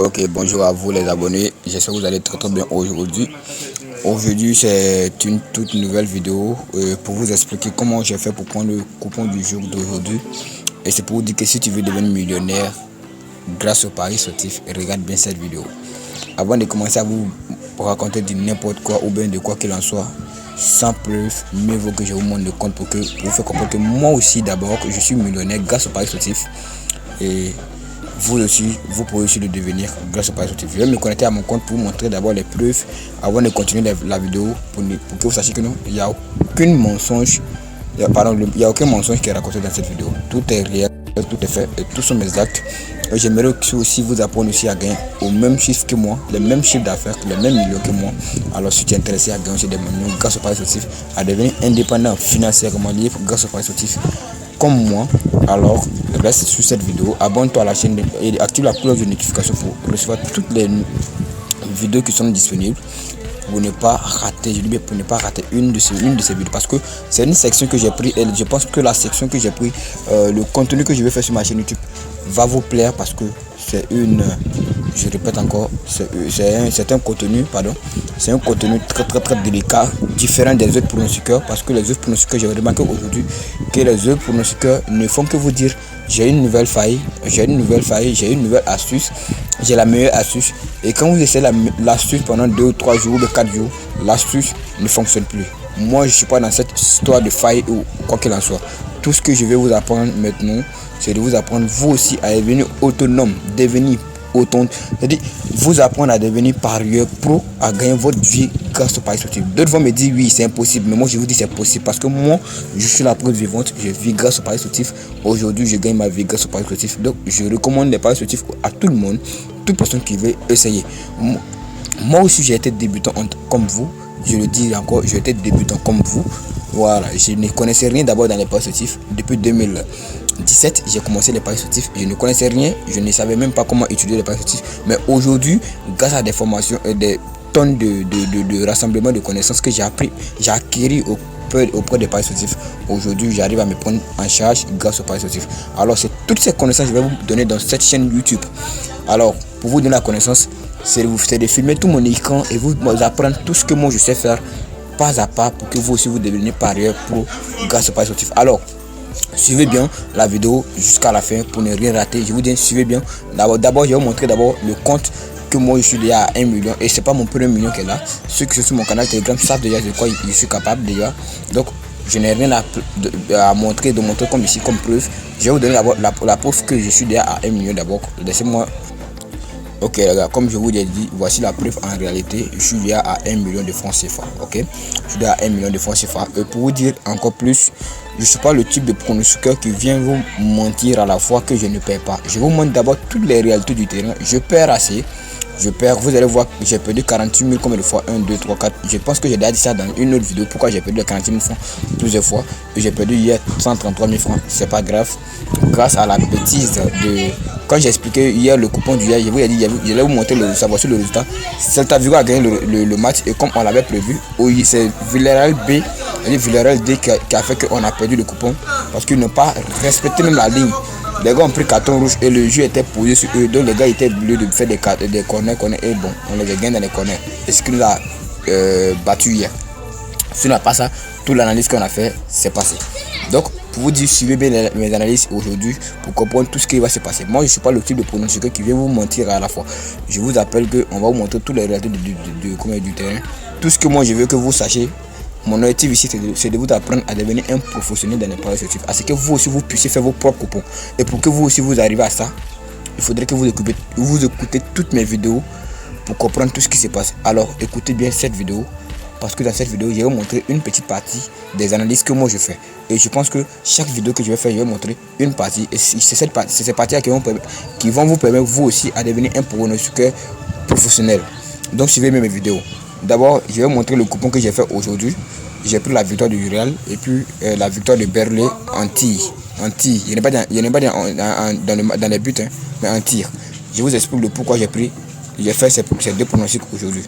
Ok, bonjour à vous les abonnés, j'espère que vous allez très bien aujourd'hui. Aujourd'hui c'est une toute nouvelle vidéo pour vous expliquer comment j'ai fait pour prendre le coupon du jour d'aujourd'hui. Et c'est pour vous dire que si tu veux devenir millionnaire grâce au Paris sportif, regarde bien cette vidéo. Avant de commencer à vous raconter de n'importe quoi ou bien de quoi qu'il en soit, sans preuve, mieux vaut que je vous montre le compte pour vous faire comprendre que moi aussi d'abord je suis millionnaire grâce au Paris sportif. Et vous aussi, vous pouvez aussi le devenir grâce au Paris sportif. Je vais me connecter à mon compte pour vous montrer d'abord les preuves avant de continuer la vidéo pour que vous sachiez que non, il n'y a aucun mensonge. Il n'y a aucun mensonge qui est raconté dans cette vidéo. Tout est réel, tout est fait et tout sont mes actes. J'aimerais aussi vous apprendre aussi à gagner au même chiffre que moi, les mêmes chiffres d'affaires, les mêmes millions que moi. Alors si tu es intéressé à gagner aussi des millions grâce au Paris sportif, à devenir indépendant financièrement libre grâce au Paris sportif, comme moi, alors reste sur cette vidéo, abonne-toi à la chaîne et active la cloche de notification pour recevoir toutes les vidéos qui sont disponibles pour ne pas rater, je dis bien pour ne pas rater une de ces vidéos, parce que c'est une section que j'ai pris et je pense que la section que j'ai pris, le contenu que je vais faire sur ma chaîne YouTube va vous plaire parce que c'est je répète encore, c'est un contenu, c'est un contenu très délicat, différent des autres pronostiqueurs, parce que les autres pronostiqueurs, j'ai remarqué aujourd'hui que les autres pronostiqueurs ne font que vous dire j'ai une nouvelle faille, j'ai une nouvelle astuce, j'ai la meilleure astuce, et quand vous essayez l'astuce pendant 2 ou 3 jours ou 4 jours, l'astuce ne fonctionne plus. Moi je suis pas dans cette histoire de faille ou quoi qu'il en soit. Tout ce que je vais vous apprendre maintenant, c'est de vous apprendre vous aussi à devenir autonome, c'est-à-dire vous apprendre à devenir parieur pro, à gagner votre vie grâce au Paris sportif. D'autres vont me dire oui c'est impossible, mais moi je vous dis c'est possible parce que moi je suis la preuve vivante, je vis grâce au Paris sportif. Aujourd'hui je gagne ma vie grâce au Paris sportif. Donc je recommande les Paris sportifs à tout le monde, toute personne qui veut essayer. Moi aussi j'ai été débutant comme vous, je le dis encore, j'ai été débutant comme vous. Voilà, je ne connaissais rien d'abord dans les paris sportifs. Depuis 2017, j'ai commencé les paris sportifs. Je ne connaissais rien, je ne savais même pas comment étudier les paris sportifs. Mais aujourd'hui, grâce à des formations et des tonnes de rassemblements de connaissances que j'ai acquis auprès des paris sportifs, aujourd'hui j'arrive à me prendre en charge grâce aux paris sportifs. Alors c'est toutes ces connaissances que je vais vous donner dans cette chaîne YouTube. Alors pour vous donner la connaissance, c'est de filmer tout mon écran et vous apprendre tout ce que moi je sais faire pas à pas pour que vous aussi vous deveniez parieur pro grâce au Paris sportif. Alors suivez bien la vidéo jusqu'à la fin pour ne rien rater. Je vous dis suivez bien. D'abord je vais vous montrer d'abord le compte que moi je suis déjà à 1 million et c'est pas mon premier million qui est là. Ceux qui sont sur mon canal Telegram savent déjà de quoi je suis capable déjà. Donc je n'ai rien à montrer, de montrer comme ici comme preuve. Je vais vous donner la preuve que je suis déjà à 1 million d'abord. Laissez-moi. Ok les gars, comme je vous l'ai dit, voici la preuve. En réalité je suis déjà à 1 million de francs CFA. Ok, je suis déjà à 1 million de francs CFA. Et pour vous dire encore plus, je ne suis pas le type de pronostiqueur qui vient vous mentir à la fois que je ne perds pas. Je vous montre d'abord toutes les réalités du terrain. Je perds assez, vous allez voir que j'ai perdu 48 000 combien de fois, 1, 2, 3, 4. Je pense que j'ai déjà dit ça dans une autre vidéo, pourquoi j'ai perdu les 48 000 francs plusieurs fois. Et j'ai perdu hier 133 000 francs, c'est pas grave. Grâce à la bêtise de... Quand j'ai expliqué hier le coupon du hier, je vous ai dit, je vais vous montrer voici le résultat. Celta Vigo a gagné le match et comme on l'avait prévu, oui, c'est Villarreal B et Villarreal D qui a fait qu'on a perdu le coupon parce qu'ils n'ont pas respecté même la ligne. Les gars ont pris carton rouge et le jeu était posé sur eux. Donc les gars étaient obligés de faire des corners et bon, on les a gagnés dans les corners. Et ce qui nous a battu hier. Si on n'a pas ça, toute l'analyse qu'on a fait, c'est passé. Donc pour vous dire, suivez bien mes analyses aujourd'hui pour comprendre tout ce qui va se passer. Moi je ne suis pas le type de pronostiqueur qui vient vous mentir à la fois. Je vous appelle qu'on va vous montrer toutes les réalités du terrain. Tout ce que moi je veux que vous sachiez. Mon objectif ici c'est de vous apprendre à devenir un professionnel dans les paris sportifs, à ce que vous aussi vous puissiez faire vos propres coupons. Et pour que vous aussi vous arrivez à ça, il faudrait que vous écoutez toutes mes vidéos pour comprendre tout ce qui se passe. Alors écoutez bien cette vidéo, parce que dans cette vidéo je vais vous montrer une petite partie des analyses que moi je fais. Et je pense que chaque vidéo que je vais faire, je vais montrer une partie. Et c'est ces parties-là qui vont vous permettre vous aussi à devenir un pronostiqueur professionnel. Donc suivez bien mes vidéos. D'abord, je vais vous montrer le coupon que j'ai fait aujourd'hui. J'ai pris la victoire du Real et puis la victoire de Berlay en tir. Il n'est pas dans les buts, hein, mais en tir. Je vous explique le pourquoi j'ai fait ces deux pronostics aujourd'hui.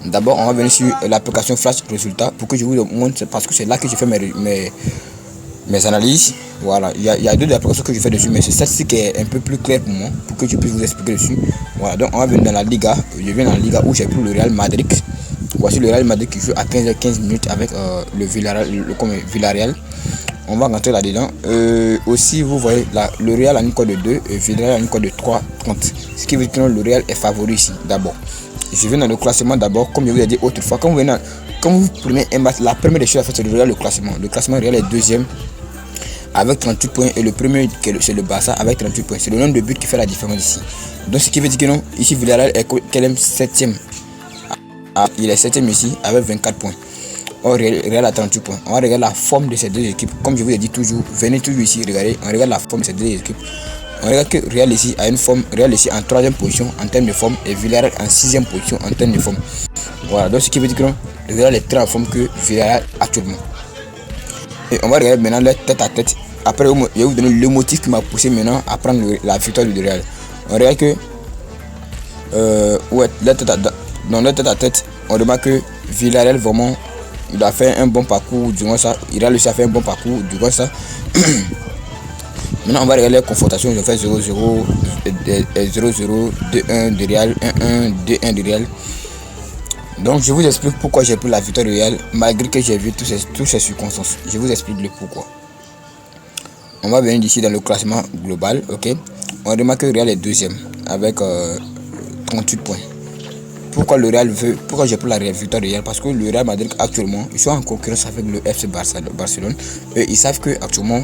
D'abord, on va venir sur l'application Flash Résultats pour que je vous montre, parce que c'est là que je fais mes analyses. Voilà, il y a deux applications que je fais dessus, mais c'est celle-ci qui est un peu plus claire pour moi, pour que je puisse vous expliquer dessus. Voilà, donc on va venir dans la Liga. Je viens dans la Liga où j'ai pris le Real Madrid. Voici le Real Madrid qui joue à 15h15 avec le Villarreal. On va rentrer là-dedans. Aussi, vous voyez, le Real a une cote de 2 et Villarreal a une cote de 3,30. Ce qui veut dire que le Real est favori ici, d'abord. Je viens dans le classement d'abord, comme je vous ai dit autrefois. Quand vous prenez un match, la première des choses à faire, c'est de regarder le classement. Le classement Real est deuxième avec 38 points et le premier, c'est le Barça avec 38 points. C'est le nombre de buts qui fait la différence ici. Donc, ce qui veut dire que non, ici, Villarreal est 7ème. Il est 7ème ici avec 24 points. Or, Real a 38 points. On va regarder la forme de ces deux équipes. Comme je vous ai dit toujours, venez toujours ici, regardez. On regarde la forme de ces deux équipes. On regarde que Real ici a une forme, Real ici en 3ème position en termes de forme et Villarreal en 6ème position en termes de forme. Voilà, donc ce qui veut dire que non, le Real est très en forme que Villarreal actuellement. Et on va regarder maintenant leur tête à tête. Après, je vais vous donner le motif qui m'a poussé maintenant à prendre la victoire du Real. On regarde que dans leur tête à tête, on remarque que Villarreal vraiment, il a fait un bon parcours durant ça. Il a réussi à faire un bon parcours durant ça. Maintenant, on va regarder les confrontations. Ils ont fait 0-0, 0-0, 2-1 de Real, 1-1, 2-1 de Real. Donc, je vous explique pourquoi j'ai pris la victoire de Real, malgré que j'ai vu toutes ces circonstances. Je vous explique le pourquoi. On va venir d'ici dans le classement global, ok. On remarque que Real est deuxième avec 38 points. Pourquoi j'ai pris la victoire de Real? Parce que le Real Madrid actuellement, ils sont en concurrence avec le FC Barcelone. Et ils savent que actuellement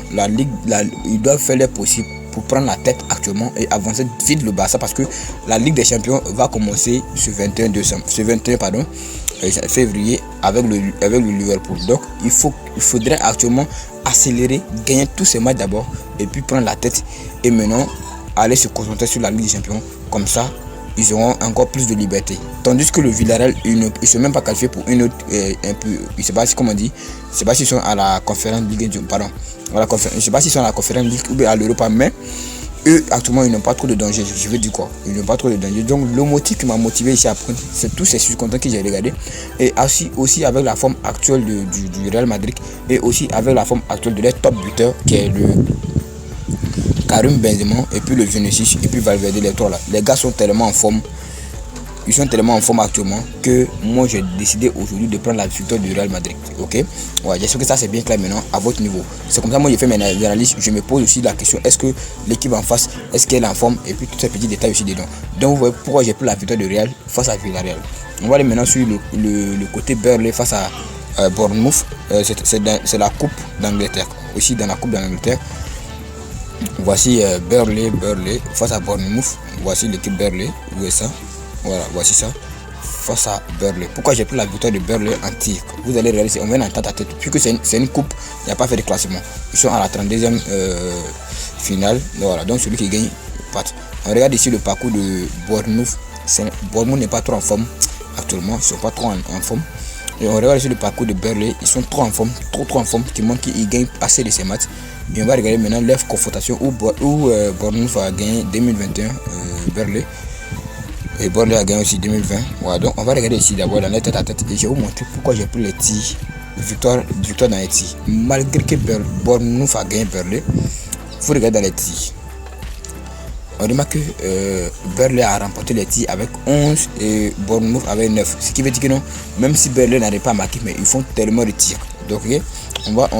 ils doivent faire le possible pour prendre la tête actuellement et avancer vite le Barça, parce que la Ligue des Champions va commencer ce 21 février avec le Liverpool. Donc il faudrait actuellement accélérer, gagner tous ces matchs d'abord et puis prendre la tête et maintenant aller se concentrer sur la Ligue des Champions. Comme ça, ils auront encore plus de liberté. Tandis que le Villarreal, ils ne sont même pas qualifiés pour une autre, je ne sais pas si, comment on dit, je ne sais pas s'ils sont à la conférence Ligue, pardon, je ne sais pas s'ils sont à la conférence Ligue ou à l'Europa, mais eux, actuellement, ils n'ont pas trop de danger. Je veux dire quoi? Ils n'ont pas trop de danger. Donc, le motif qui m'a motivé ici à prendre, c'est tous ces circonstances que j'ai regardé. Et aussi avec la forme actuelle du Real Madrid et aussi avec la forme actuelle de leur top buteur qui est le Karim Benzema et puis le Vinicius et puis Valverde, les trois là. Les gars sont tellement en forme. Ils sont tellement en forme actuellement que moi j'ai décidé aujourd'hui de prendre la victoire du Real Madrid. Ok, ouais, j'espère que ça c'est bien clair maintenant à votre niveau. C'est comme ça moi j'ai fait mes analyses. Je me pose aussi la question, est-ce que l'équipe en face, est-ce qu'elle est en forme, et puis tous ces petits détails aussi dedans. Donc vous voyez pourquoi j'ai pris la victoire du Real face à Villarreal. On va aller maintenant sur le côté Burnley face à Bournemouth. C'est la coupe d'Angleterre. Aussi dans la coupe d'Angleterre. Voici Burnley face à Bournemouth. Voici l'équipe Burnley. Où est ça? Voilà, voici ça. Face à Burnley. Pourquoi j'ai pris la victoire de Burnley en tir? Vous allez réaliser, on vient en tête à tête. Puisque c'est une coupe, il n'y a pas fait de classement. Ils sont à la 32e finale. Voilà, donc celui qui gagne part. On regarde ici le parcours de Bournemouth. Bournemouth n'est pas trop en forme actuellement. Ils ne sont pas trop en forme. Et on regarde ici le parcours de Burnley. Ils sont trop en forme, trop en forme, qui montrent qu'ils gagnent assez de ces matchs. Et on va regarder maintenant leur confrontation où Bournemouth a gagné 2021 Burnley. Et Burnley a gagné aussi 2020. Voilà, donc on va regarder ici d'abord dans la tête à tête. Et je vais vous montrer pourquoi j'ai pris les tirs. Victoire dans les tirs. Malgré que Bournemouth a gagné Burnley, il faut regarder dans les tirs. On remarque que Burnley a remporté les tirs avec 11 et Bournemouth avec 9. Ce qui veut dire que non, même si Burnley n'arrive pas à marquer, mais ils font tellement de tirs. Donc okay, on va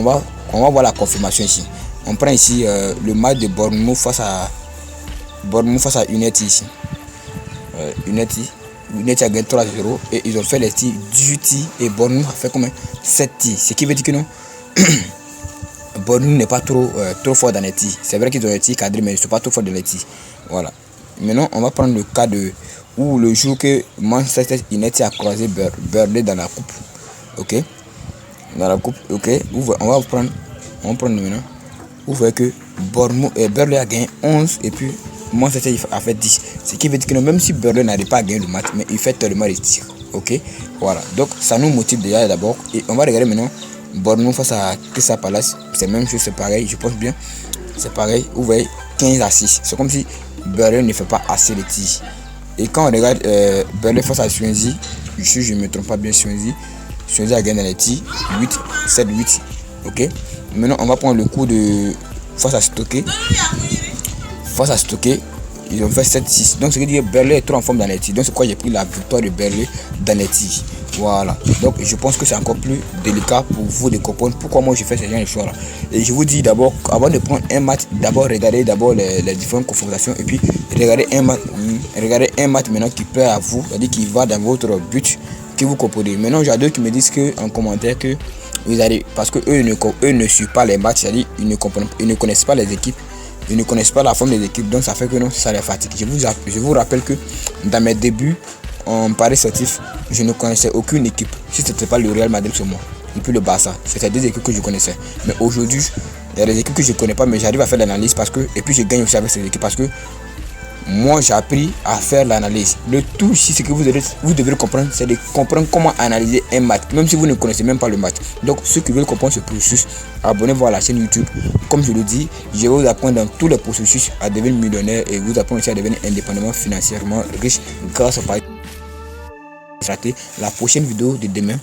voir la confirmation ici. On prend ici le match de Bournemouth face à United ici. United a gagné 3-0 et ils ont fait les tirs 18 tirs et Bournemouth a fait combien? 7 tirs. Ce qui veut dire que non, Bournemouth n'est pas trop fort dans les tirs. C'est vrai qu'ils ont des tirs cadrés, mais ils ne sont pas trop forts dans les tirs. Voilà. Maintenant, on va prendre le cas de où le jour que Manchester United a croisé Burnley dans la coupe. Ok. Dans la coupe, ok. On va prendre maintenant. Vous voyez que Burnley a gagné 11 et puis Manchester a fait 10. Ce qui veut dire que même si Burnley n'arrive pas à gagner le match, mais il fait tellement de tirs. Ok. Voilà. Donc ça nous motive déjà d'abord. Et on va regarder maintenant Bournemouth face à Crystal Palace. C'est même chose, c'est pareil, je pense bien. C'est pareil. Vous voyez 15 à 6. C'est comme si Burnley ne fait pas assez de tirs. Et quand on regarde Burnley face à Swansea, je ne me trompe pas bien, Swansea a gagné dans les tirs 7-8. Ok. Maintenant on va prendre le coup de force à stocker. Ils ont fait 7-6. Donc, ce qui dit que Berlé est trop en forme d'Anetti. Donc, c'est pourquoi j'ai pris la victoire de Berlé d'Anetti. Voilà. Donc, je pense que c'est encore plus délicat pour vous de comprendre pourquoi moi je fais ce genre de choix là. Et je vous dis d'abord, avant de prendre un match, d'abord regardez d'abord les différentes confrontations. Et puis, regardez un match maintenant qui plaît à vous. C'est-à-dire qui va dans votre but que vous comprenez. Maintenant, j'ai d'autres qui me disent que en commentaire que vous allez, parce que eux ne suivent pas les matchs, c'est-à-dire ils ne connaissent pas les équipes. Ils ne connaissent pas la forme des équipes, donc ça fait que non, ça les fatigue. Je vous rappelle que dans mes débuts en Paris sportif, je ne connaissais aucune équipe. Si ce n'était pas le Real Madrid sur moi, et puis le Barça, c'était des équipes que je connaissais. Mais aujourd'hui, il y a des équipes que je ne connais pas, mais j'arrive à faire l'analyse parce que, et puis je gagne aussi avec ces équipes parce que moi j'ai appris à faire l'analyse. Le tout ici, ce que vous devez comprendre, c'est de comprendre comment analyser un match, même si vous ne connaissez même pas le match. Donc ceux qui veulent comprendre ce processus, abonnez-vous à la chaîne YouTube. Comme je le dis, je vais vous apprendre dans tous les processus à devenir millionnaire et vous apprendre aussi à devenir indépendamment financièrement riche grâce au Paris. La prochaine vidéo de demain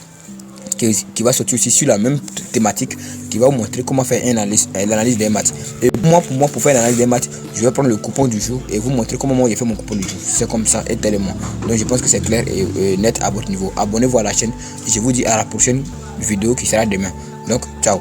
qui va sortir aussi sur la même thématique, qui va vous montrer comment faire l'analyse des matchs. Et pour faire l'analyse des matchs, je vais prendre le coupon du jour et vous montrer comment moi j'ai fait mon coupon du jour. C'est comme ça et tellement. Donc je pense que c'est clair et net à votre niveau. Abonnez-vous à la chaîne et je vous dis à la prochaine vidéo qui sera demain. Donc ciao.